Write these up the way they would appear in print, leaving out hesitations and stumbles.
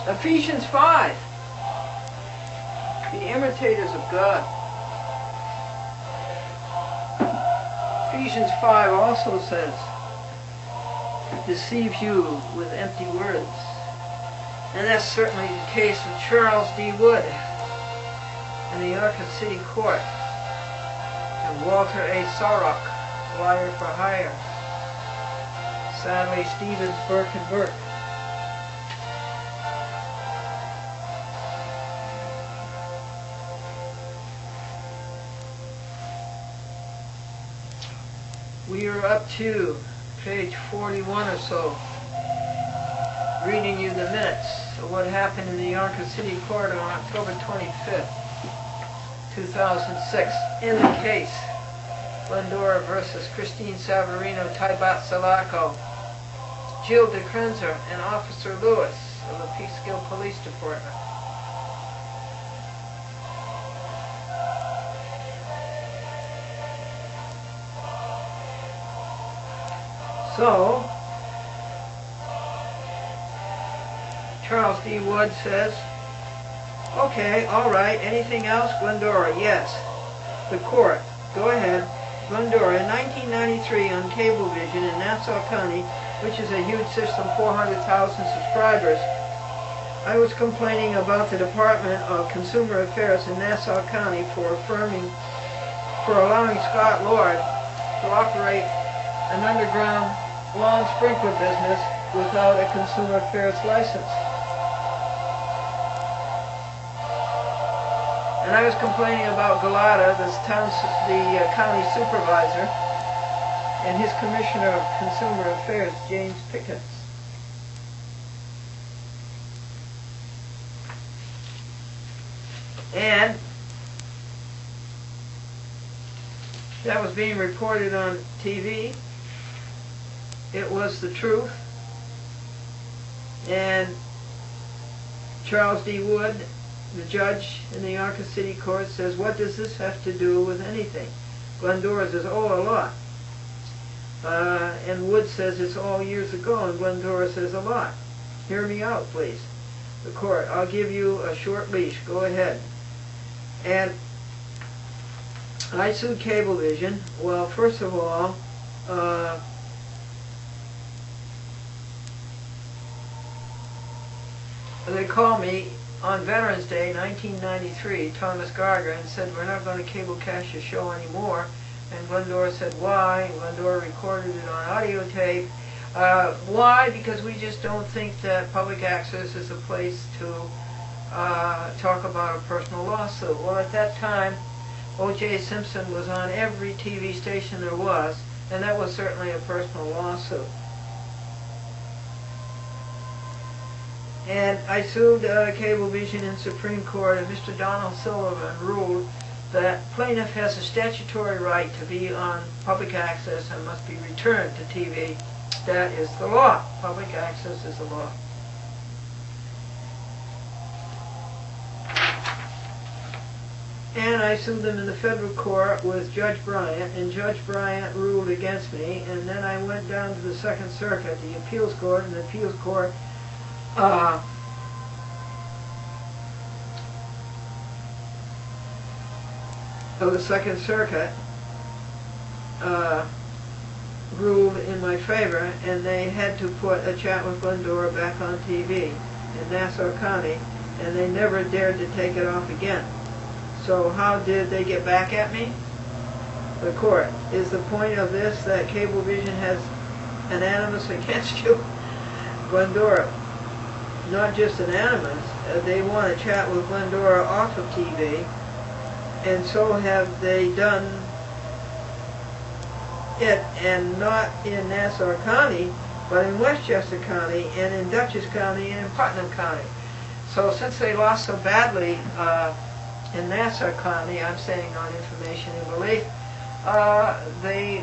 Ephesians 5. Be imitators of God. Ephesians 5 also says, deceives you with empty words. And that's certainly the case of Charles D. Wood in the York City Court, and Walter A. Sorok, lawyer for hire. Sadly, Stevens, Burke, and Burke. We are up to page 41 or so, reading you the minutes of what happened in the York City Court on October 25th, 2006, in the case Glendora versus Christine Savarino, Taibat Salako, Jill DeCrenzer, and Officer Lewis of the Peekskill Police Department. So, Charles D. Wood says, okay, all right, anything else? Glendora, yes. The court, go ahead. Glendora, in 1993 on Cablevision in Nassau County, which is a huge system, 400,000 subscribers, I was complaining about the Department of Consumer Affairs in Nassau County for allowing Scott Lord to operate an underground lawn sprinkler business without a Consumer Affairs license. And I was complaining about Galata, the county supervisor, and his Commissioner of Consumer Affairs, James Pickens. And that was being reported on TV. It was the truth. And Charles D. Wood, the judge in the York City Court, says, what does this have to do with anything? Glendora says, oh, a lot. And Wood says it's all years ago, and Glendora says a lot. Hear me out, please. The court, I'll give you a short leash. Go ahead. And I sued Cablevision. Well, first of all, they called me on Veterans Day, 1993, Thomas Gardner, and said, we're not going to cable cash your show anymore. And Glendora said, why? And Glendora recorded it on audio tape. Why? Because we just don't think that public access is a place to talk about a personal lawsuit. Well, at that time, O.J. Simpson was on every TV station there was, and that was certainly a personal lawsuit. And I sued Cablevision in Supreme Court, and Mr. Donald Sullivan ruled that plaintiff has a statutory right to be on public access and must be returned to TV. That is the law. Public access is the law. And I sued them in the federal court with Judge Bryant, and Judge Bryant ruled against me, and then I went down to the Second Circuit, the appeals court, and the appeals court of the Second Circuit ruled in my favor, and they had to put A Chat with Glendora back on TV in Nassau County, and they never dared to take it off again. So how did they get back at me? The court. Is the point of this that Cablevision has an animus against you? Glendora. Not just an animus. They want to chat with Glendora off of TV, and so have they done it, and not in Nassau County, but in Westchester County, and in Dutchess County, and in Putnam County. So since they lost so badly in Nassau County, I'm saying on information and belief, they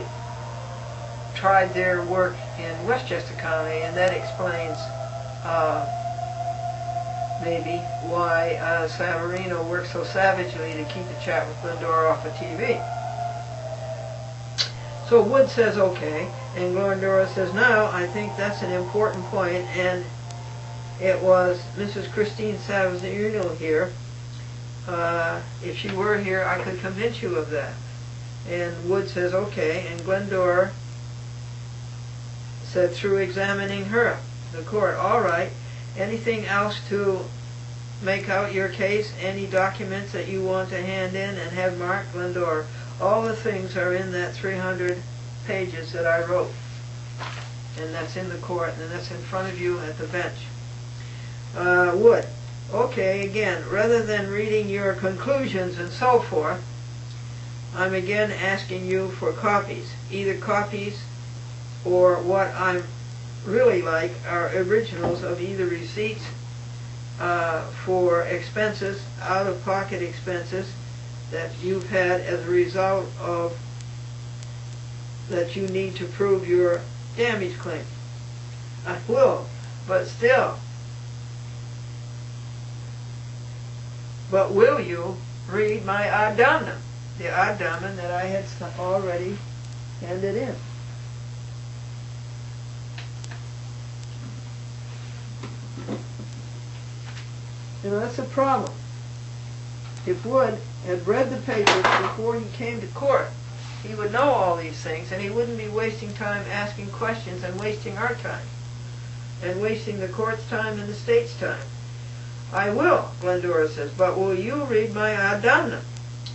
tried their work in Westchester County, and that explains maybe why Savarino worked so savagely to keep the chat with Glendora off of TV. So Wood says okay, and Glendora says, no, I think that's an important point, and It was Mrs. Christine Savazino here. If she were here, I could convince you of that. And Wood says, okay, and Glendora said through examining her, the court, all right, anything else to make out your case, any documents that you want to hand in and have marked? Glendora, all the things are in that 300 pages that I wrote. And that's in the court, and that's in front of you at the bench. Wood, okay, again, rather than reading your conclusions and so forth, I'm again asking you for copies. Either copies or what I'm really like are originals of either receipts for expenses, out-of-pocket expenses that you've had as a result of that you need to prove your damage claim. I will, but still. But will you read my addendum, the addendum that I had already handed in? You know, that's a problem. If Wood had read the papers before he came to court, he would know all these things, and he wouldn't be wasting time asking questions and wasting our time, and wasting the court's time and the state's time. I will, Glendora says, but will you read my addendum?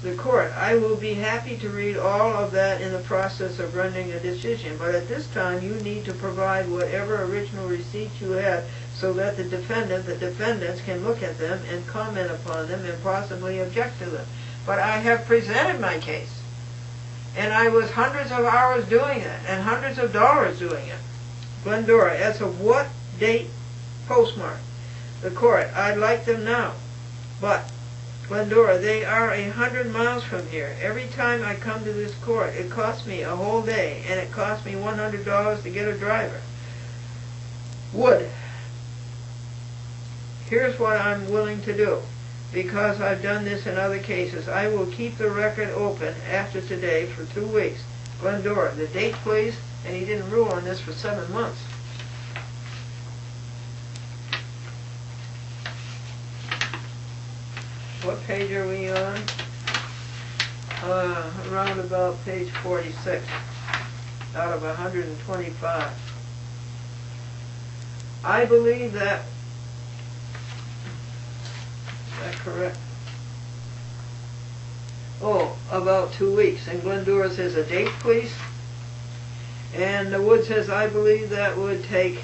The court, I will be happy to read all of that in the process of rendering a decision, but at this time you need to provide whatever original receipts you have so that the defendants can look at them and comment upon them and possibly object to them. But I have presented my case, and I was hundreds of hours doing it and hundreds of dollars doing it. Glendora, as of what date postmark? The court, I'd like them now, but Glendora, they are 100 miles from here. Every time I come to this court, it costs me a whole day, and it costs me $100 to get a driver. Wood, here's what I'm willing to do. Because I've done this in other cases, I will keep the record open after today for 2 weeks. Glendora, the date please, and he didn't rule on this for 7 months. What page are we on? Around about page 46 out of 125. I believe that, is that correct? Oh, about 2 weeks. And Glendora says, a date please. And the Wood says, I believe that would take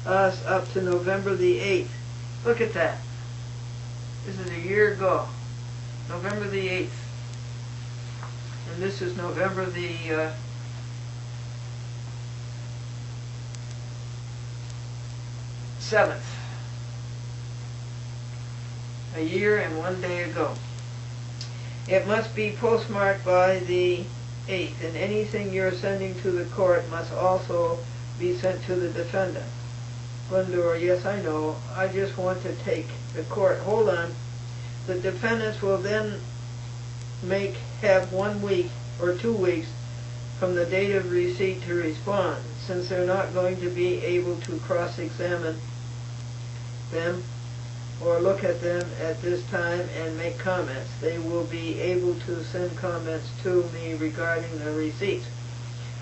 us up to November the 8th. Look at that. This is a year ago, November the 8th. And this is November the 7th. A year and 1 day ago. It must be postmarked by the 8th, and anything you're sending to the court must also be sent to the defendant. Glendora, yes, I know. I just want to take the court. Hold on. The defendants will then have 1 week or 2 weeks from the date of receipt to respond, since they're not going to be able to cross-examine them or look at them at this time and make comments. They will be able to send comments to me regarding the receipts.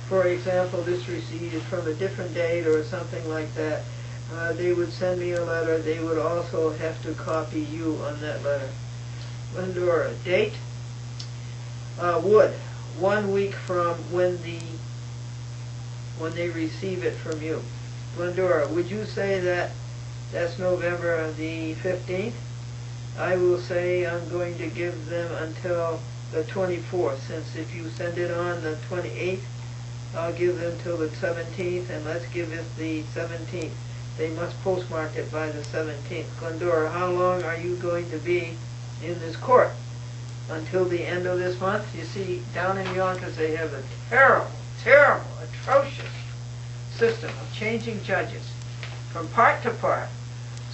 For example, this receipt is from a different date or something like that. They would send me a letter. They would also have to copy you on that letter. Glendora, date? Wood, 1 week from when they receive it from you. Glendora, would you say that that's November the 15th? I will say I'm going to give them until the 24th, since if you send it on the 28th, I'll give them till the 17th, and let's give it the 17th. They must postmark it by the 17th. Glendora, how long are you going to be in this court? Until the end of this month? You see, down in Yonkers they have a terrible, terrible, atrocious system of changing judges from part to part.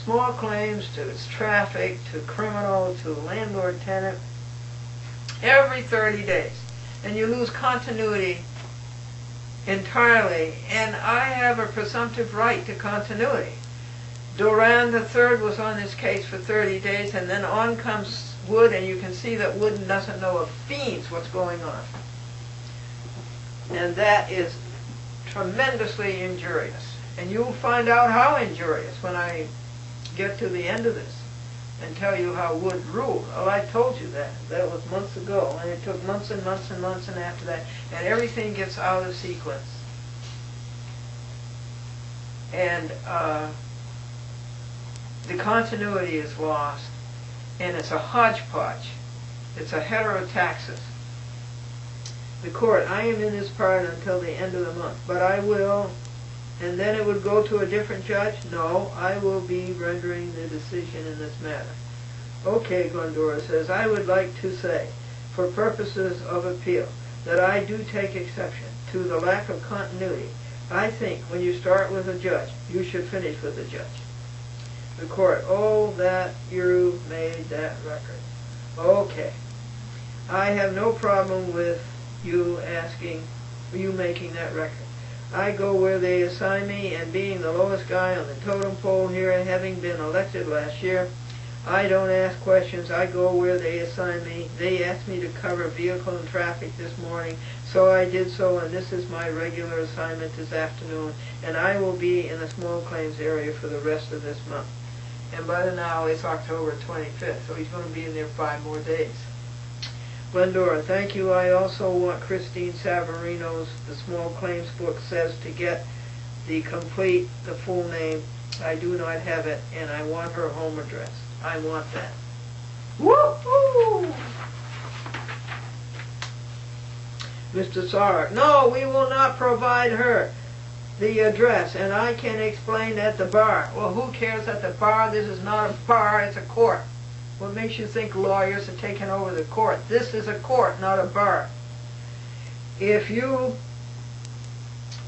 Small claims to traffic, to criminal, to landlord-tenant, every 30 days. And you lose continuity entirely, and I have a presumptive right to continuity. Duran the third was on this case for 30 days, and then on comes Wood, and you can see that Wood doesn't know a fiend's what's going on. And that is tremendously injurious. And you'll find out how injurious when I get to the end of this and tell you how Wood ruled. Oh, I told you that. That was months ago, and it took months and months and months, and after that, and everything gets out of sequence. And the continuity is lost, and it's a hodgepodge. It's a heterotaxis. The court, I am in this part until the end of the month, but I will, and then it would go to a different judge? No, I will be rendering the decision in this matter. Okay, Glendora says, I would like to say, for purposes of appeal, that I do take exception to the lack of continuity. I think when you start with a judge, you should finish with a judge. The court, oh, that you made that record. Okay. I have no problem with you making that record. I go where they assign me, and being the lowest guy on the totem pole here, and having been elected last year, I don't ask questions. I go where they assign me. They asked me to cover vehicle and traffic this morning, so I did so, and this is my regular assignment this afternoon, and I will be in the small claims area for the rest of this month. And by now it's October 25th, so he's going to be in there 5 more days. Glendora, thank you. I also want Christine Savarino's The Small Claims Book says to get the full name. I do not have it, and I want her home address. I want that. Woo-hoo! Mr. Sarek, no, we will not provide her the address, and I can explain at the bar. Well, who cares at the bar? This is not a bar, it's a court. What makes you think lawyers are taking over the court? This is a court, not a bar. If you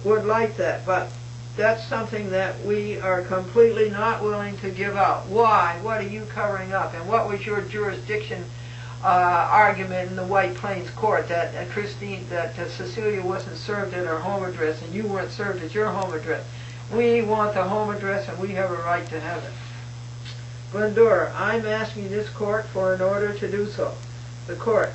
would like that, but that's something that we are completely not willing to give out. Why? What are you covering up? And what was your jurisdiction argument in the White Plains court that Cecilia wasn't served at her home address and you weren't served at your home address? We want the home address, and we have a right to have it. Glendora, I'm asking this court for an order to do so. The court,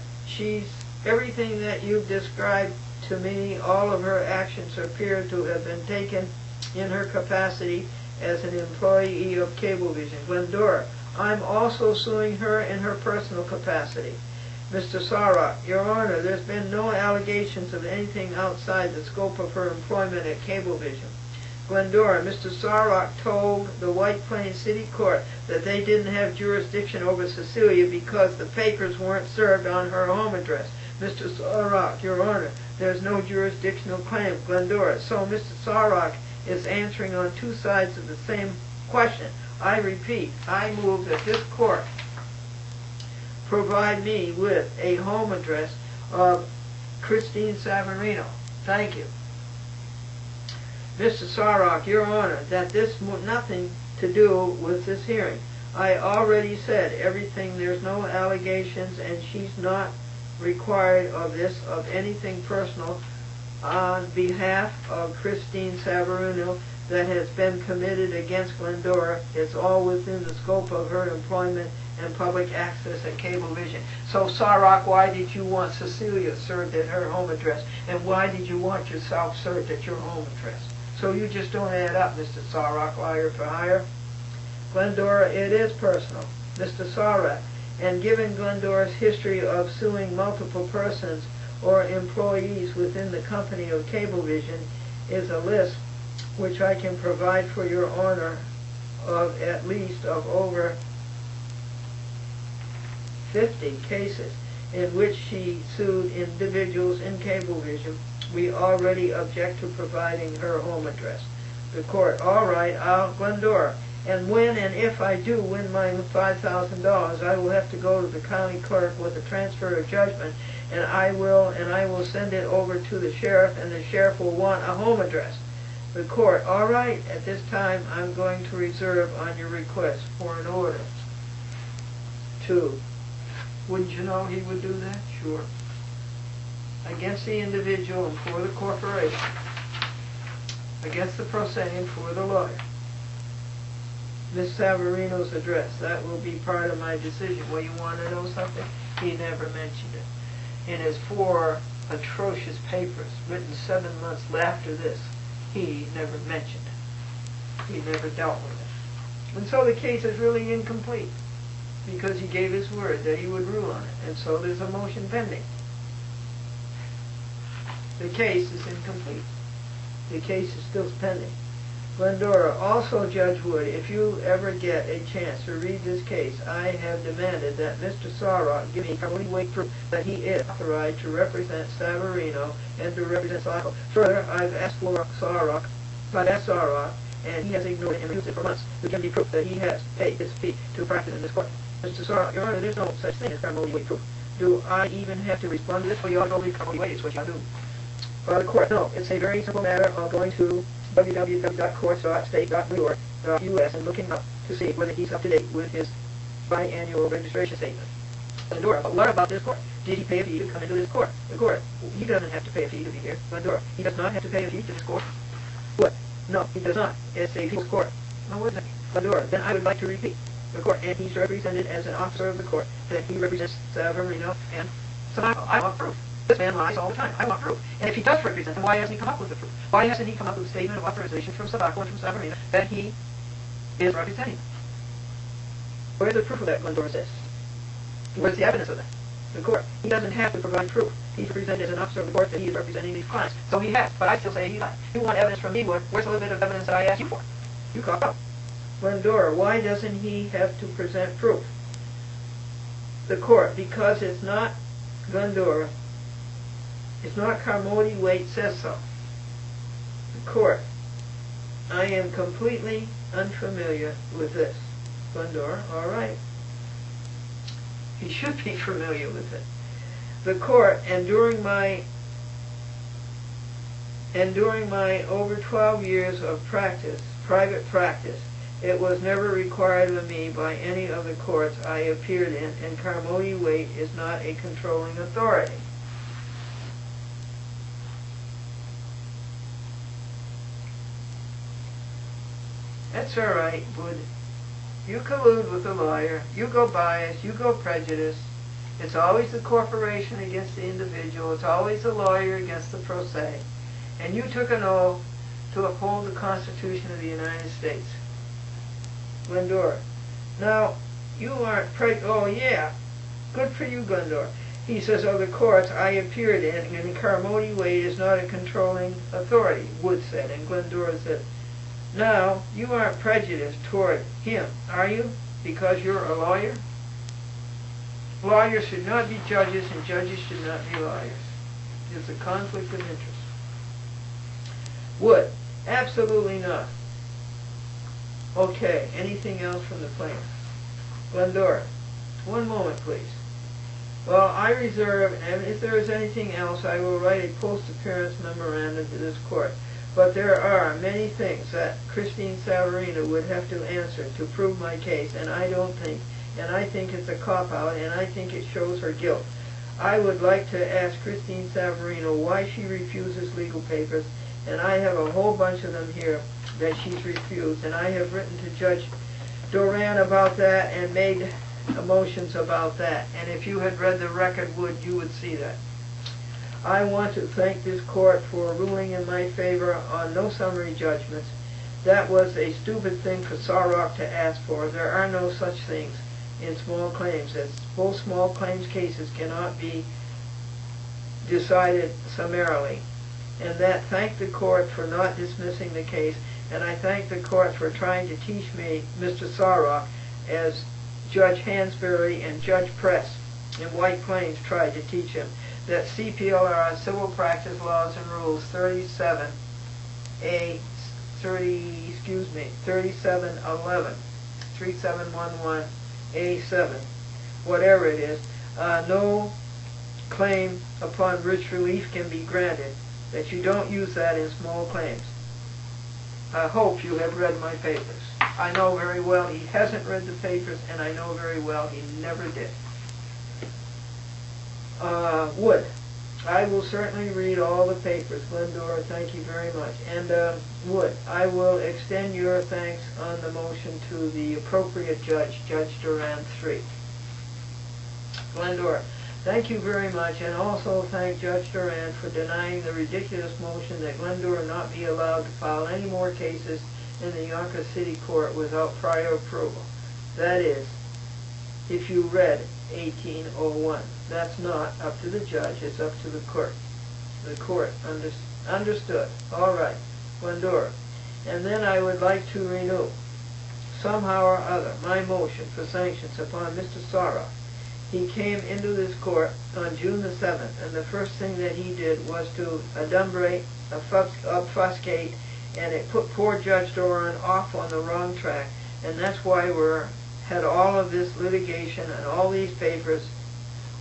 everything that you've described to me, all of her actions appear to have been taken in her capacity as an employee of Cablevision. Glendora, I'm also suing her in her personal capacity. Mr. Sarek, Your Honor, there's been no allegations of anything outside the scope of her employment at Cablevision. Glendora, Mr. Sarek told the White Plains City Court that they didn't have jurisdiction over Cecilia because the papers weren't served on her home address. Mr. Sarek, Your Honor, there's no jurisdictional claim. Glendora, so Mr. Sarek is answering on 2 sides of the same question. I repeat, I move that this court provide me with a home address of Christine Savarino. Thank you. Mr. Sarek, Your Honor, that this nothing to do with this hearing. I already said everything. There's no allegations, and she's not required of anything personal on behalf of Christine Savarino that has been committed against Glendora. It's all within the scope of her employment and public access at Cablevision. So, Sarek, why did you want Cecilia served at her home address? And why did you want yourself served at your home address? So you just don't add up, Mr. Sarek, liar for hire. Glendora, it is personal. Mr. Sarek, and given Glendora's history of suing multiple persons or employees within the company of Cablevision, is a list which I can provide for Your Honor of at least of over 50 cases in which she sued individuals in Cablevision. We already object to providing her home address. The court, all right, Glendora, and when and if I do win my $5,000, I will have to go to the county clerk with a transfer of judgment, and I will send it over to the sheriff, and the sheriff will want a home address. The court, all right, at this time I'm going to reserve on your request for an order. 2. Wouldn't you know he would do that? Sure. Against the individual and for the corporation. Against the pro se and for the lawyer. Miss Savarino's address. That will be part of my decision. Well, you want to know something? He never mentioned it. In his 4 atrocious papers, written 7 months after this, he never mentioned it. He never dealt with it. And so the case is really incomplete, because he gave his word that he would rule on it. And so there's a motion pending. The case is incomplete. The case is still pending. Glendora, also Judge Wood, if you ever get a chance to read this case, I have demanded that Mr. Sarok give me weight proof that he is authorized to represent Savarino and to represent Sarok. Further, I've asked Sarok, and he has ignored it and refused it for months to give me proof that he has paid his fee to practice in this court. Mr. Sarok, Your Honor, there's no such thing as weight proof. Do I even have to respond to this? Well, you ought to only weight is what you do. The court, no, it's a very simple matter of going to www.courts.state.new.us and looking up to see whether he's up to date with his biannual registration statement. Glendora, but what about this court? Did he pay a fee to come into this court? The court, he doesn't have to pay a fee to be here. Glendora, he does not have to pay a fee to this court. What? No, he does not. It's a people's court. No, wait a second. Glendora, then I would like to repeat. The court, and he's represented as an officer of the court, that he represents Savarino and Savarino. I want proof. This man lies all the time. I want proof. And if he does represent him, why hasn't he come up with the proof? Why hasn't he come up with a statement of authorization from Sadako and from Savarino that he is representing him? Where's the proof of that, Glendora says? Where's the evidence of that? The court. He doesn't have to provide proof. He's represented as an officer of the court that he is representing these clients. So he has. But I still say he lied. You want evidence from me, Wood? Where's the little bit of evidence that I asked you for? You cough up. Glendora, why doesn't he have to present proof? The court, because it's not Glendora. It's not Carmody Waite says so. The court, I am completely unfamiliar with this. Glendora, all right. He should be familiar with it. The court, and during my over 12 years of practice, private practice, it was never required of me by any of the courts I appeared in, and Carmody Waite is not a controlling authority. That's all right, Wood. You collude with the lawyer. You go biased. You go prejudiced. It's always the corporation against the individual. It's always the lawyer against the pro se. And you took an oath to uphold the Constitution of the United States. Glendora. Now, you aren't oh yeah, good for you, Glendora. He says, of the courts I appeared in, and Carmody Waite is not a controlling authority, Wood said. And Glendora said, now, you aren't prejudiced toward him, are you? Because you're a lawyer? Lawyers should not be judges, and judges should not be lawyers. It's a conflict of interest. Wood, absolutely not. Okay, anything else from the plaintiff? Glendora, one moment, please. Well, I reserve, and if there is anything else, I will write a post-appearance memorandum to this court. But there are many things that Christine Savarino would have to answer to prove my case, and I think it's a cop-out, and I think it shows her guilt. I would like to ask Christine Savarino why she refuses legal papers, and I have a whole bunch of them here that she's refused, and I have written to Judge Doran about that and made motions about that. And if you had read the record, Wood, you would see that. I want to thank this court for ruling in my favor on no summary judgments. That was a stupid thing for Sarok to ask for. There are no such things in small claims. Both small claims cases cannot be decided summarily. And that thank the court for not dismissing the case, and I thank the court for trying to teach me, Mr. Sarok, as Judge Hansberry and Judge Press in White Plains tried to teach him, that CPLR, Civil Practice Laws and Rules 3711, 3711A7, whatever it is, no claim upon rich relief can be granted, that you don't use that in small claims. I hope you have read my papers. I know very well he hasn't read the papers, and I know very well he never did. Wood, I will certainly read all the papers. Glendora, thank you very much. And Wood, I will extend your thanks on the motion to the appropriate judge, Judge Duran 3. Glendora, thank you very much, and also thank Judge Duran for denying the ridiculous motion that Glendora not be allowed to file any more cases in the Yonkers City Court without prior approval. That is, if you read 1801. That's not up to the judge, it's up to the court. The court understood. All right, Glendora. And then I would like to renew, somehow or other, my motion for sanctions upon Mr. Sorrow. He came into this court on June the 7th, and the first thing that he did was to adumbrate, obfuscate, and it put poor Judge Doran off on the wrong track, and that's why we're had all of this litigation and all these papers,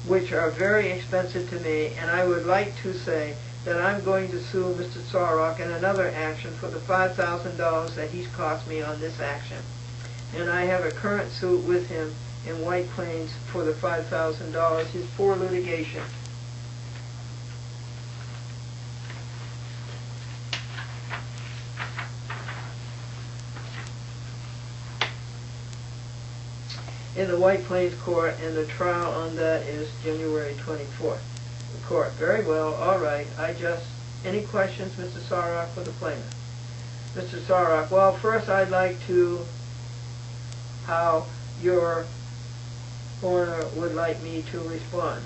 which are very expensive to me, and I would like to say that I'm going to sue Mr. Sorrock in another action for the $5,000 that he's cost me on this action. And I have a current suit with him in White Plains for the $5,000, his poor litigation. In the White Plains Court, and the trial on that is January 24th. The court, very well, all right. Any questions, Mr. Sorrock, for the plaintiff? Mr. Sorrock, well, first I'd like to, how your Honor would like me to respond.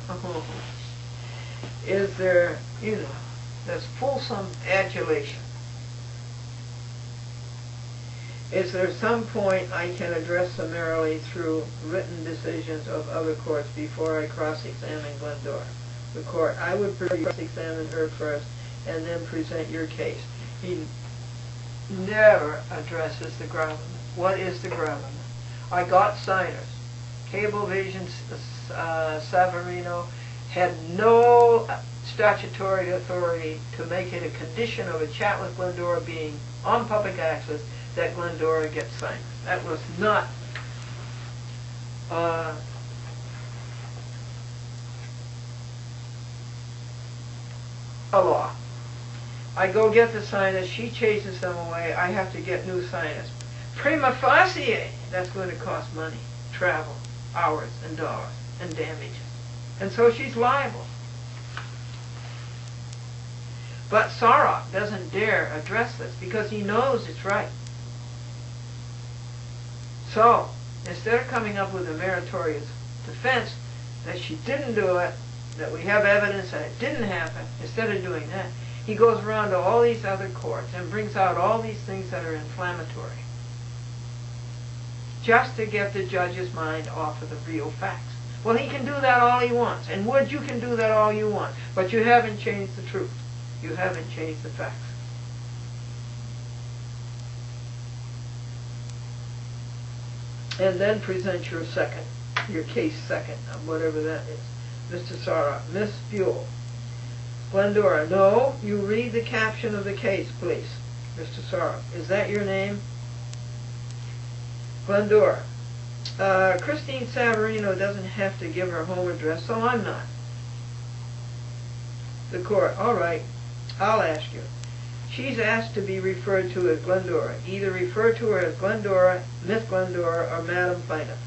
Is there, there's fulsome adulation. Is there some point I can address summarily through written decisions of other courts before I cross-examine Glendora? The court, I would cross-examine her first and then present your case. He never addresses the gravamen. What is the gravamen? I got signers. Cablevision Savarino had no statutory authority to make it a condition of a chat with Glendora being on public access that Glendora gets signed. That was not a law. I go get the signers, she chases them away, I have to get new signers. Prima facie, that's going to cost money, travel, hours, and dollars, and damages. And so she's liable. But Sorrock doesn't dare address this because he knows it's right. So, instead of coming up with a meritorious defense that she didn't do it, that we have evidence that it didn't happen, instead of doing that, he goes around to all these other courts and brings out all these things that are inflammatory, just to get the judge's mind off of the real facts. Well, he can do that all he wants, and Wood, you can do that all you want, but you haven't changed the truth. You haven't changed the facts. And then present your case second, whatever that is. Mr. Sorrock, Miss Buell. Glendora, no, you read the caption of the case, please. Mr. Sorrock, is that your name? Glendora, Christine Savarino doesn't have to give her home address, so I'm not. The court, all right, I'll ask you. She's asked to be referred to as Glendora. Either refer to her as Glendora, Miss Glendora, or Madam Plaintiff.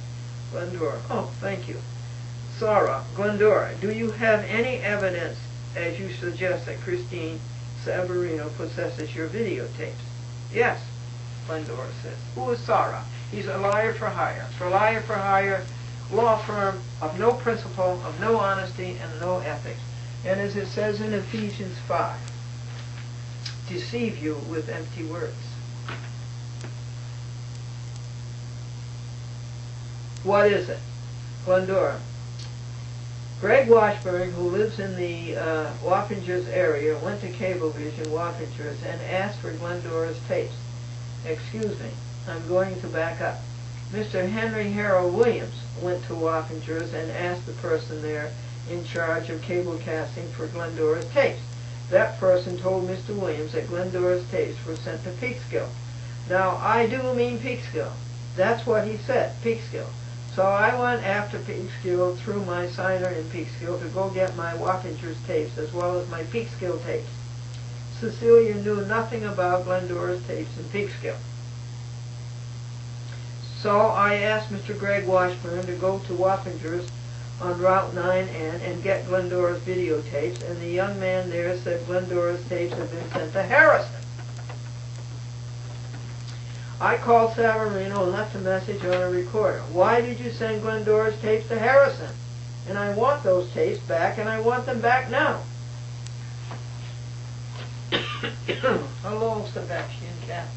Glendora, oh, thank you. Sorrock, Glendora, do you have any evidence, as you suggest, that Christine Savarino possesses your videotapes? Yes, Glendora says. Who is Sorrock? He's a liar for hire. For liar for hire, law firm of no principle, of no honesty, and no ethics. And as it says in Ephesians 5, deceive you with empty words. What is it? Glendora. Greg Washburn, who lives in the Wappingers area, went to Cablevision Wappingers and asked for Glendora's tapes. Excuse me, I'm going to back up. Mr. Henry Harold Williams went to Wappingers and asked the person there in charge of cable casting for Glendora's tapes. That person told Mr. Williams that Glendora's tapes were sent to Peekskill. Now, I do mean Peekskill. That's what he said, Peekskill. So I went after Peekskill through my signer in Peekskill to go get my Wappingers tapes as well as my Peekskill tapes. Cecilia knew nothing about Glendora's tapes in Peekskill. So I asked Mr. Greg Washburn to go to Wappingers on Route 9N and get Glendora's videotapes, and the young man there said Glendora's tapes had been sent to Harrison. I called Savarino and left a message on a recorder. Why did you send Glendora's tapes to Harrison? And I want those tapes back, and I want them back now. Hello, Sebastian Cat.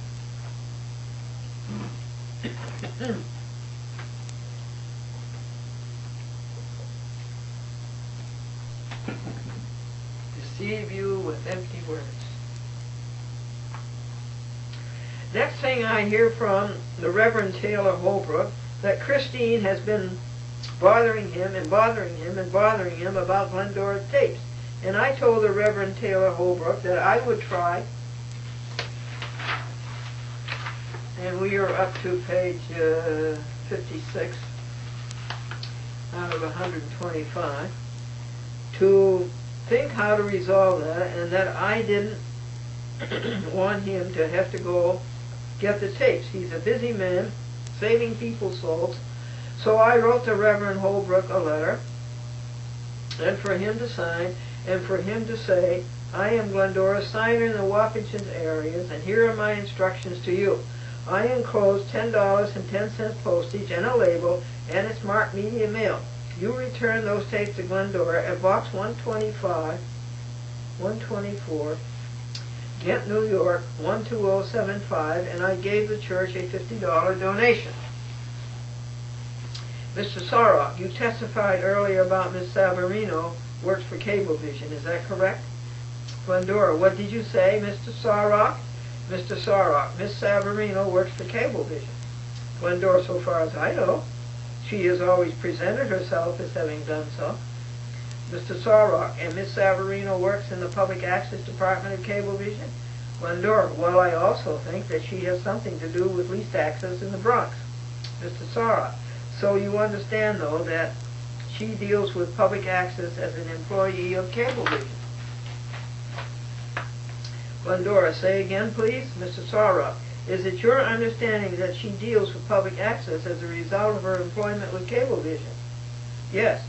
Deceive you with empty words. Next thing I hear from the Reverend Taylor Holbrook that Christine has been bothering him and bothering him and bothering him about Glendora's tapes. And I told the Reverend Taylor Holbrook that I would try, and we are up to page 56 out of 125, to think how to resolve that, and that I didn't want him to have to go get the tapes. He's a busy man, saving people's souls. So I wrote the Reverend Holbrook a letter, and for him to sign, and for him to say, I am Glendora, signer in the Wappingers areas, and here are my instructions to you. I enclose $10.10 postage and a label, and it's marked media mail. You return those tapes to Glendora at box 124, Ghent, New York, 12075, and I gave the church a $50 donation. Mr. Sorok, you testified earlier about Miss Savarino works for Cablevision. Is that correct? Glendora, what did you say, Mr. Sorok? Mr. Sorok, Miss Savarino works for Cablevision. Glendora, so far as I know, she has always presented herself as having done so. Mr. Sorok, and Miss Savarino works in the Public Access Department of Cablevision? Glendora, well, I also think that she has something to do with least access in the Bronx. Mr. Sorok, so you understand, though, that she deals with public access as an employee of Cablevision. Glendora, say again, please. Mr. Sorok, is it your understanding that she deals with public access as a result of her employment with Cablevision? Yes.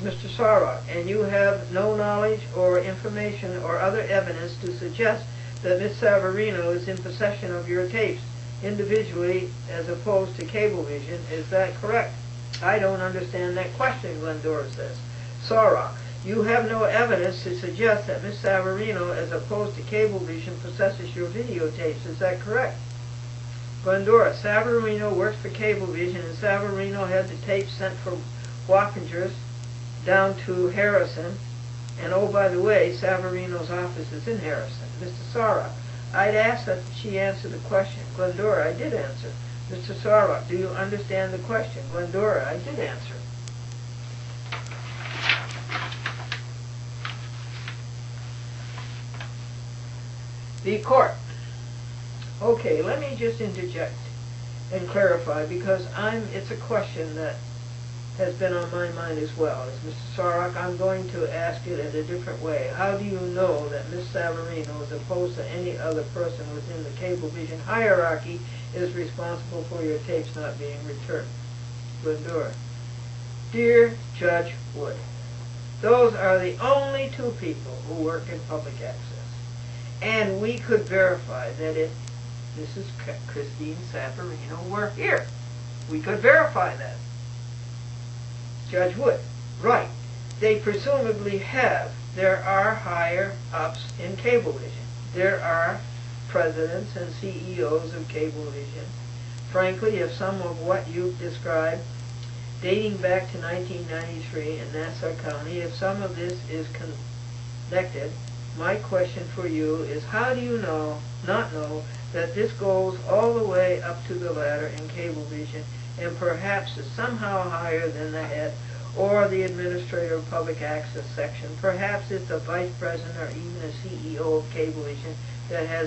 Mr. Sorok, and you have no knowledge or information or other evidence to suggest that Miss Savarino is in possession of your tapes individually as opposed to Cablevision. Is that correct? I don't understand that question, Glendora says. Sorok, you have no evidence to suggest that Miss Savarino as opposed to Cablevision possesses your videotapes. Is that correct? Glendora, Savarino works for Cablevision, and Savarino had the tapes sent from Wappingers down to Harrison, and oh, by the way, Savarino's office is in Harrison. Mr. Sorok, I'd asked that she answer the question. Glendora, I did answer. Mr. Sorok, do you understand the question? Glendora, I did answer. The court. Okay, let me just interject and clarify, because it's a question that has been on my mind as well. As Mr. Sorok, I'm going to ask it in a different way. How do you know that Miss Savarino, as opposed to any other person within the Cablevision hierarchy, is responsible for your tapes not being returned? Glendora, dear Judge Wood, those are the only two people who work in public access, and we could verify that if Mrs. Christine Savarino were here, we could verify that. Judge Wood, right. They presumably have. There are higher ups in Cablevision. There are presidents and CEOs of Cablevision. Frankly, if some of what you've described, dating back to 1993 in Nassau County, if some of this is connected, my question for you is, how do you not know that this goes all the way up to the ladder in Cablevision, and perhaps is somehow higher than the head or the administrator of public access section? Perhaps it's a vice president or even a CEO of Cablevision that has